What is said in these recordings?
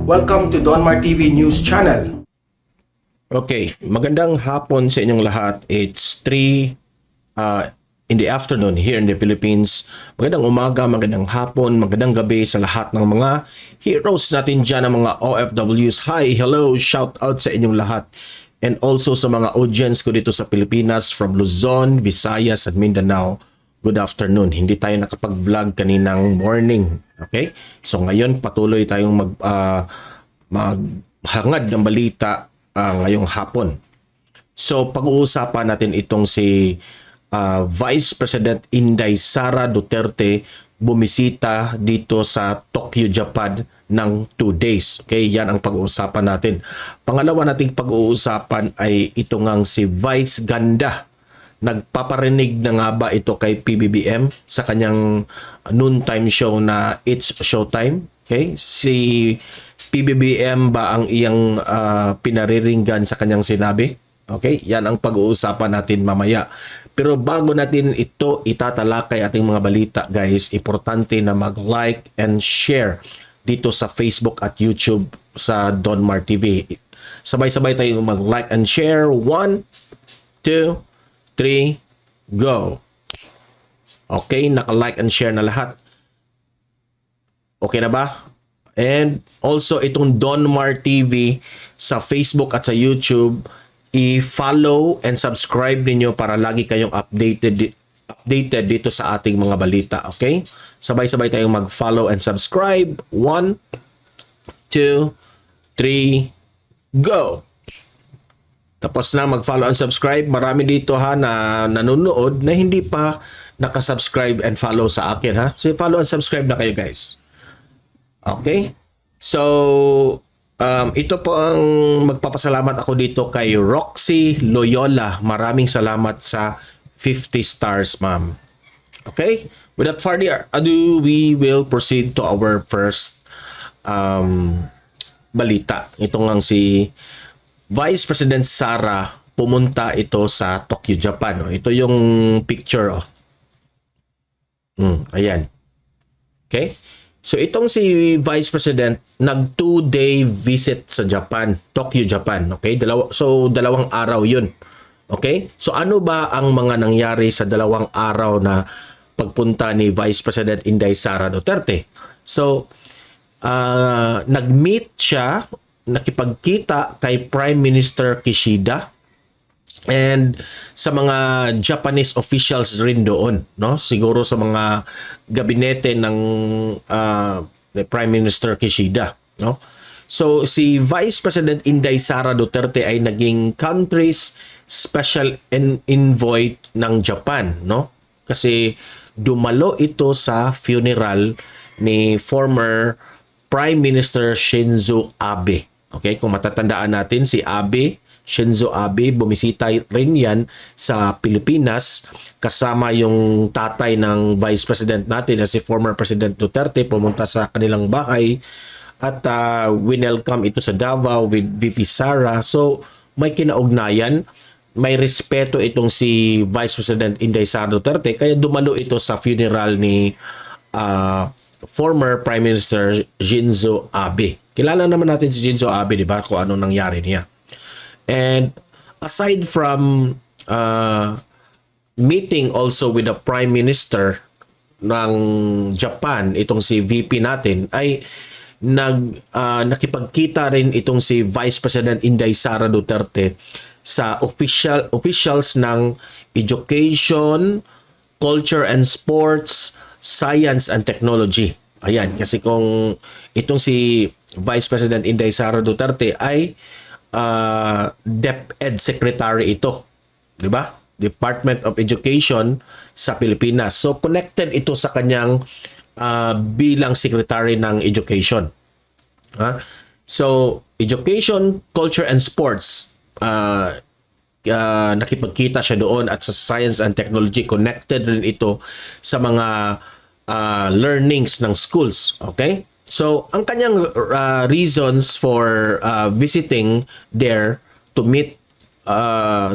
Welcome to Donmar TV News Channel. Okay, magandang hapon sa inyong lahat. It's 3 in the afternoon here in the Philippines. Magandang umaga, magandang hapon, magandang gabi sa lahat ng mga heroes natin dyan, ng mga OFWs. Hi, hello, shout out sa inyong lahat. And also sa mga audience ko dito sa Pilipinas from Luzon, Visayas at Mindanao. Good afternoon. Hindi tayo nakapag-vlog kaninang morning. Okay? So ngayon patuloy tayong maghangad ng balita ngayong hapon. So pag-uusapan natin itong si Vice President Inday Sara Duterte bumisita dito sa Tokyo, Japan ng 2 days. Okay, yan ang pag-uusapan natin. Pangalawa nating pag-uusapan ay ito ngang si Vice Ganda. Nagpaparinig na nga ba ito kay PBBM sa kanyang noontime show na It's Showtime? Okay? Si PBBM ba ang iyang pinariringgan sa kanyang sinabi? Okay? Yan ang pag-uusapan natin mamaya. Pero bago natin ito itatalakay ating mga balita, guys, importante na mag-like and share dito sa Facebook at YouTube sa Donmar TV. Sabay-sabay tayong mag-like and share. 1, 2, 3, go. Okay, naka-like and share na lahat. Okay na ba? And also itong Donmar TV sa Facebook at sa YouTube, i-follow and subscribe ninyo para lagi kayong updated dito sa ating mga balita. Okay? Sabay-sabay tayong mag-follow and subscribe. 1, 2, 3, go! Tapos na mag-follow and subscribe. Marami dito na nanonood na hindi pa nakasubscribe and follow sa akin, ha. So follow and subscribe na kayo, guys. Okay? So ito po ang magpapasalamat ako dito kay Roxy Loyola. Maraming salamat sa 50 stars, ma'am. Okay? Without further ado, we will proceed to our first balita. Ito ngang si Vice President Sara pumunta ito sa Tokyo, Japan. Ito yung picture. Ayan. Okay? So itong si Vice President nag 2-day visit sa Japan, Tokyo, Japan. Okay? Dalawang araw yun. Okay? So ano ba ang mga nangyari sa 2 araw na pagpunta ni Vice President Inday Sara Duterte? So nag-meet siya, nakipagkita kay Prime Minister Kishida and sa mga Japanese officials rin doon, no? Siguro sa mga gabinete ng Prime Minister Kishida, no? So si Vice President Inday Sara Duterte ay naging country's special envoy ng Japan, no? Kasi dumalo ito sa funeral ni former Prime Minister Shinzo Abe. Okay, kung matatandaan natin, si Shinzo Abe, bumisita rin yan sa Pilipinas kasama yung tatay ng Vice President natin na si former President Duterte. Pumunta sa kanilang bahay at winelcome ito sa Davao with VP Sara. So may kinaugnayan, may respeto itong si Vice President Inday Sara Duterte, kaya dumalo ito sa funeral ni former Prime Minister Shinzo Abe. Kilala naman natin si Shinzo Abe, di ba? Kung ano nangyari niya. And aside from meeting also with the Prime Minister ng Japan, itong si VP natin, ay nakipagkita rin itong si Vice President Inday Sara Duterte sa officials ng Education, Culture and Sports, Science and Technology. Ayan, kasi kung itong si Vice President Inday Sara Duterte ay DepEd Secretary ito, di ba? Department of Education sa Pilipinas. So connected ito sa kanyang bilang Secretary ng Education. So Education, Culture and Sports, nakipagkita siya doon, at sa Science and Technology connected rin ito sa mga learnings ng schools. Okay? So, ang kanyang reasons for visiting there to meet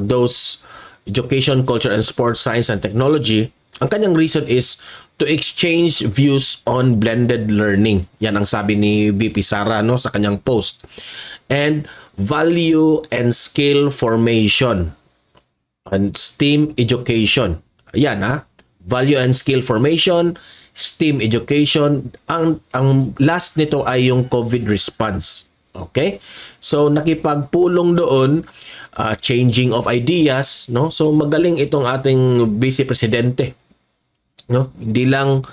those Education, Culture and Sports, Science and Technology Ang kanyang reason is to exchange views on blended learning. Yan ang sabi ni VP Sara, no, sa kanyang post. And value and skill formation and STEAM education. Yan value and skill formation, STEAM education. Ang last nito ay yung COVID response. Okay? So nakipagpulong doon, changing of ideas, no? So magaling itong ating Vice Presidente, no? Hindi lang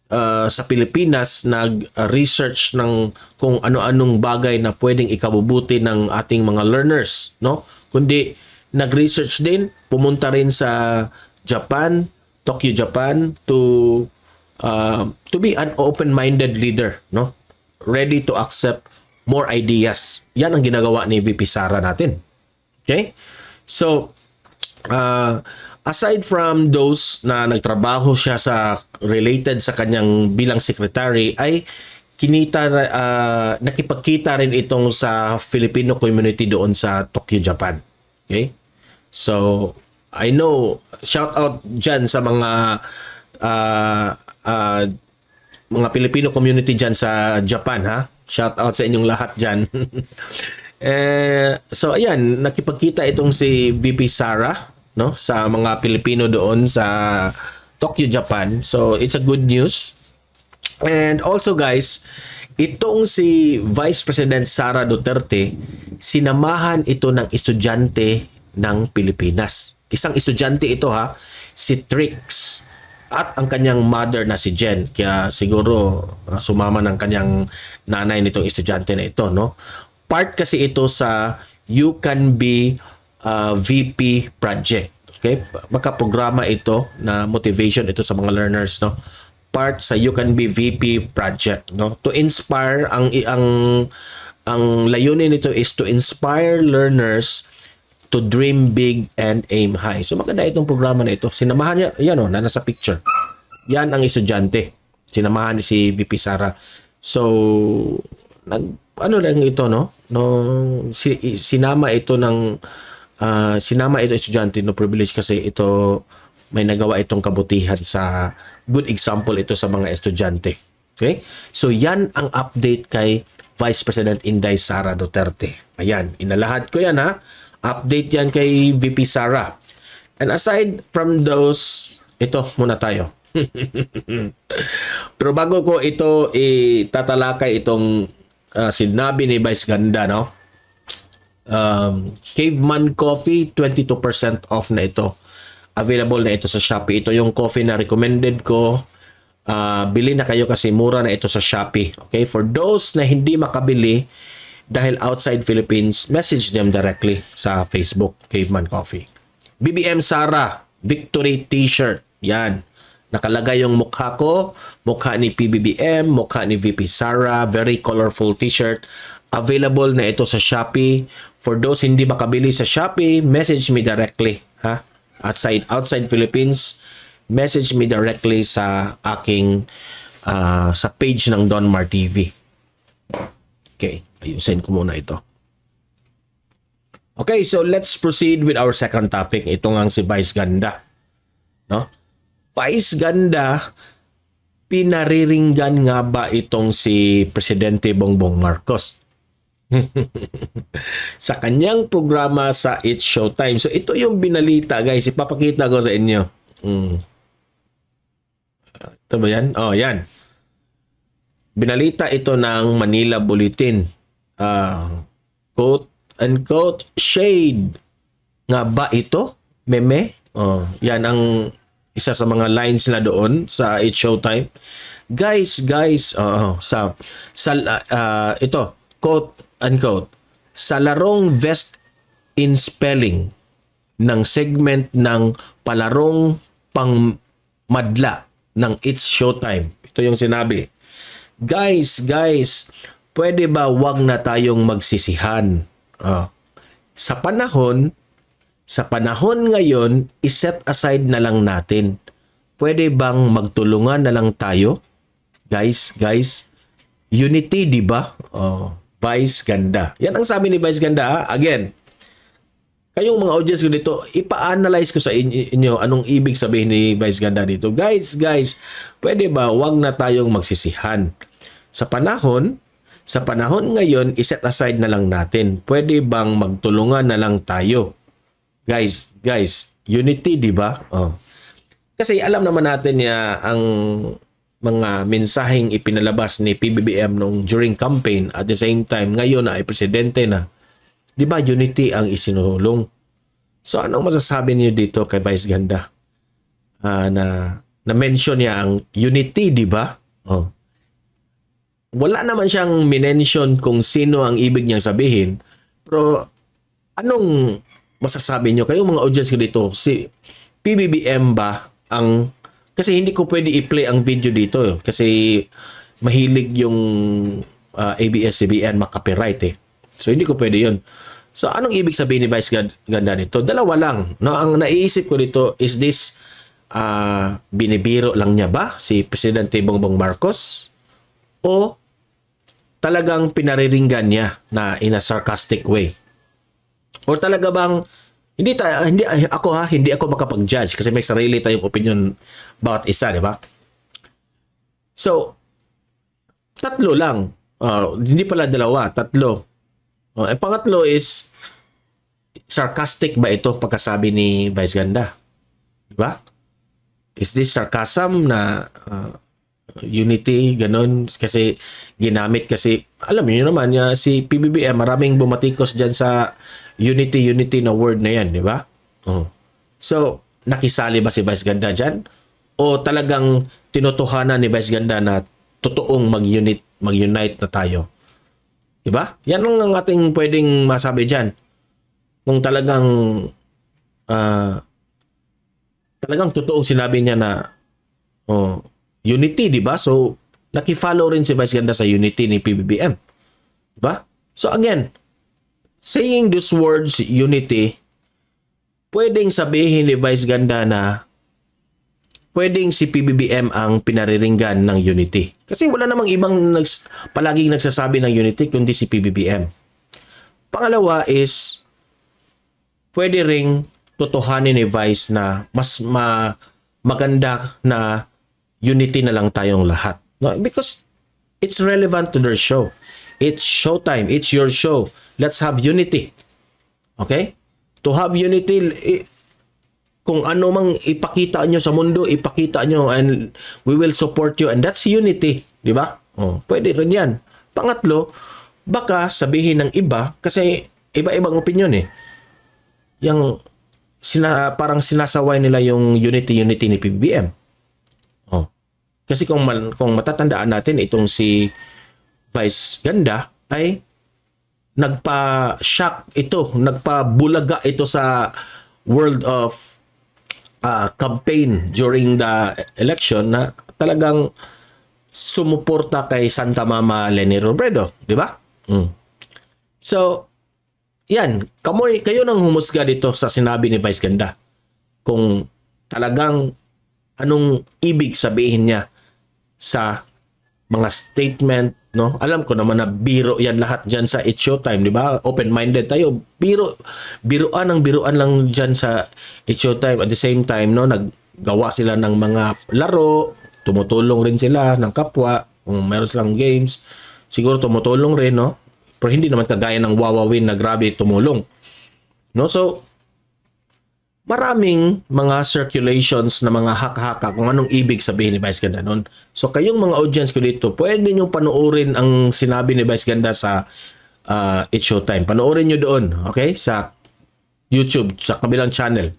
sa Pilipinas nag-research ng kung ano-anong bagay na pwedeng ikabubuti ng ating mga learners, no? Kundi nag-research din, pumunta rin sa Japan, Tokyo, Japan to be an open-minded leader, no? Ready to accept more ideas. Yan ang ginagawa ni VP Sara natin. Okay? So, aside from those na nagtrabaho siya sa related sa kanyang bilang secretary, ay nakipagkita rin itong sa Filipino community doon sa Tokyo, Japan. Okay? So, I know, shout out dyan sa mga Filipino community dyan sa Japan, ha? Shout out sa inyong lahat dyan. So, ayan, nakipagkita itong si VP Sara, no, sa mga Pilipino doon sa Tokyo, Japan. So, it's a good news. And also, guys, itong si Vice President Sara Duterte, sinamahan ito ng estudyante ng Pilipinas. Isang estudyante ito, si Trix. At ang kanyang mother na si Jen. Kaya siguro sumama ng kanyang nanay nitong estudyante na ito, no? Part kasi ito sa You Can Be VP project. Okay? Magka-programa ito na motivation ito sa mga learners, no? Part sa You Can Be VP project, no? To inspire ang layunin nito is to inspire learners to dream big and aim high. So maganda itong programa na ito. Sinamahan niya, yan na nasa picture. Yan ang estudyante. Sinamahan ni si VP Sara. So, lang ito, no? Sinama ito estudyante, no, privilege kasi ito may nagawa itong kabutihan sa good example ito sa mga estudyante. Okay? So, yan ang update kay Vice President Inday Sara Duterte. Ayan, inalahad ko yan, update yan kay VP Sara. And aside from those, ito muna tayo. Pero bago ko ito itatalakay itong sinabi ni Vice Ganda, no? Caveman Coffee, 22% off na ito. Available na ito sa Shopee. Ito yung coffee na recommended ko. Bili na kayo kasi mura na ito sa Shopee. Okay? For those na hindi makabili, dahil outside Philippines, message them directly sa Facebook, Caveman Coffee. BBM Sara, Victory T-shirt. Yan. Nakalagay yung mukha ko, mukha ni PBBM, mukha ni VP Sara. Very colorful T-shirt. Available na ito sa Shopee. For those hindi makabili sa Shopee, message me directly. Outside Philippines, message me directly sa aking sa page ng Donmar TV. Okay. Ayusin ko muna ito. Okay, so let's proceed with our second topic. Ito nga si Vice Ganda. No? Vice Ganda, pinariringgan nga ba itong si Presidente Bongbong Marcos? Sa kanyang programa sa It's Showtime. So ito yung binalita, guys. Ipapakita ko sa inyo. Ito ba yan? Oh, yan. Binalita ito ng Manila Bulletin. Quote unquote shade nga ba ito? Meme? Yan ang isa sa mga lines na doon sa It's Showtime. Guys, ito, quote unquote, sa larong Best in Spelling ng segment ng palarong pangmadla ng It's Showtime. Ito yung sinabi. Guys, pwede ba wag na tayong magsisihan? Sa panahon ngayon, iset aside na lang natin. Pwede bang magtulungan na lang tayo? Guys, unity, di ba? Vice Ganda. Yan ang sabi ni Vice Ganda. Again, kayong mga audience ko dito, ipa-analyze ko sa inyo anong ibig sabihin ni Vice Ganda dito. Guys, pwede ba wag na tayong magsisihan? Sa panahon ngayon, iset aside na lang natin. Pwede bang magtulungan na lang tayo? Guys, unity, di ba? Oh. Kasi alam naman natin ang mga mensaheng ipinalabas ni PBBM nung during campaign, at the same time ngayon na ay presidente na. 'Di ba unity ang isinulong? So anong masasabi niyo dito kay Vice Ganda? Na mention niya ang unity, 'di ba? Oh. Wala naman siyang minention kung sino ang ibig niyang sabihin. Pero anong masasabi niyo kayong mga audience ko dito? Si PBBM ba ang, kasi hindi ko pwede i-play ang video dito kasi mahilig yung ABS-CBN makapiright eh. So hindi ko pwede 'yun. So anong ibig sabihin ni Vice Ganda nito? Dalawa lang. No, ang naiisip ko dito is this binibiro lang niya ba si Presidente Bongbong Marcos o talagang pinariringgan niya na in a sarcastic way? O talaga bang hindi ako makapag-judge kasi may sarili tayong opinion bawat isa, di ba? So tatlo lang. Hindi pala dalawa, tatlo. Pangatlo is, sarcastic ba ito pagkasabi ni Vice Ganda? Diba? Is this sarcasm na unity, ganun? Kasi ginamit kasi, alam niyo naman, si PBBM, maraming bumatikos dyan sa unity na word na yan, di ba? So, nakisali ba si Vice Ganda dyan? O talagang tinutuhanan ni Vice Ganda na totoong mag-unite na tayo? Diba? Yan ang ating pwedeng masabi dyan. Kung talagang totoong sinabi niya na unity, diba? So, nakifollow rin si Vice Ganda sa unity ni PBBM. Diba? So, again, saying these words, unity, pwedeng sabihin ni Vice Ganda na pwedeng si PBBM ang pinariringgan ng unity. Kasi wala namang ibang palaging nagsasabi ng unity kundi si PBBM. Pangalawa is, pwede ring totohanin ni Vice na mas maganda na unity na lang tayong lahat. No? Because it's relevant to their show. It's showtime. It's your show. Let's have unity. Okay? To have unity, kung ano mang ipakita nyo sa mundo, ipakita nyo and we will support you, and that's unity, di ba? Pwede rin yan. Pangatlo, baka sabihin ng iba, kasi iba-ibang opinion eh. Yung parang sinasaway nila yung unity ni PBBM. Kasi kung matatandaan natin, itong si Vice Ganda ay nagpa-shock ito, nagpa-bulaga ito sa world of campaign during the election na talagang sumuporta kay Santa Mama Leni Robredo, di ba? So, yan, kayo nang humusga dito sa sinabi ni Vice Ganda. Kung talagang anong ibig sabihin niya sa mga statement, no? Alam ko naman na biro yan lahat dyan sa It's Showtime, di ba? Open-minded tayo. Biruan lang dyan sa It's Showtime. At the same time, no, naggawa sila ng mga laro, tumutulong rin sila ng kapwa, kung meron silang games, siguro tumutulong rin, no? Pero hindi naman kagaya ng Wawawin na grabe tumulong. No? So, maraming mga circulations na mga haka-haka kung anong ibig sabihin ni Vice Ganda noon. So, kayong mga audience ko dito, pwede nyo panoorin ang sinabi ni Vice Ganda sa It's Showtime. Panoorin nyo doon, okay? Sa YouTube, sa kabilang channel.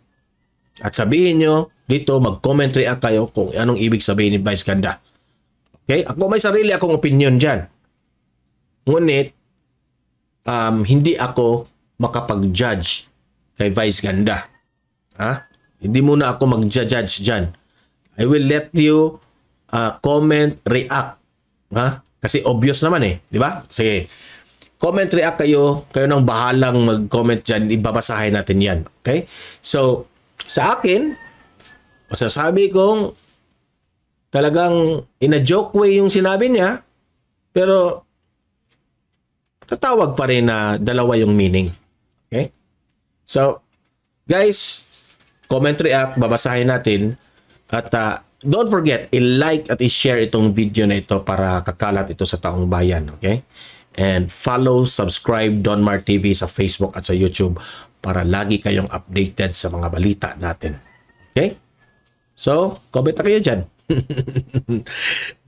At sabihin nyo dito, mag-comment react kayo kung anong ibig sabihin ni Vice Ganda. Okay? Ako may sarili akong opinion dyan. Ngunit, hindi ako makapag-judge kay Vice Ganda. Hindi muna ako mag-judge dyan. I will let you comment, react. Kasi obvious naman eh. Di ba? Sige. Comment, react kayo. Kayo nang bahalang mag-comment dyan. Ibabasahin natin yan. Okay? So, sa akin, masasabi kong talagang in a joke way yung sinabi niya. Pero, tatawag pa rin na dalawa yung meaning. Okay? So, Guys, comment, react, babasahin natin. At don't forget, i-like at i-share itong video na ito para kakalat ito sa taong bayan. Okay? And follow, subscribe Donmar TV sa Facebook at sa YouTube para lagi kayong updated sa mga balita natin. Okay? So, comment na kayo dyan.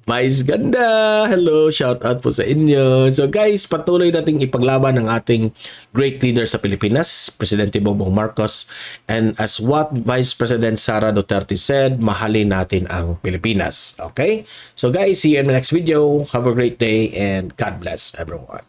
Vice ganda! Hello! Shout out po sa inyo. So guys, patuloy nating ipaglaban ang ating great leader sa Pilipinas, Presidente Bongbong Marcos. And as what Vice President Sara Duterte said, mahalin natin ang Pilipinas. Okay? So guys, see you in the next video. Have a great day and God bless everyone.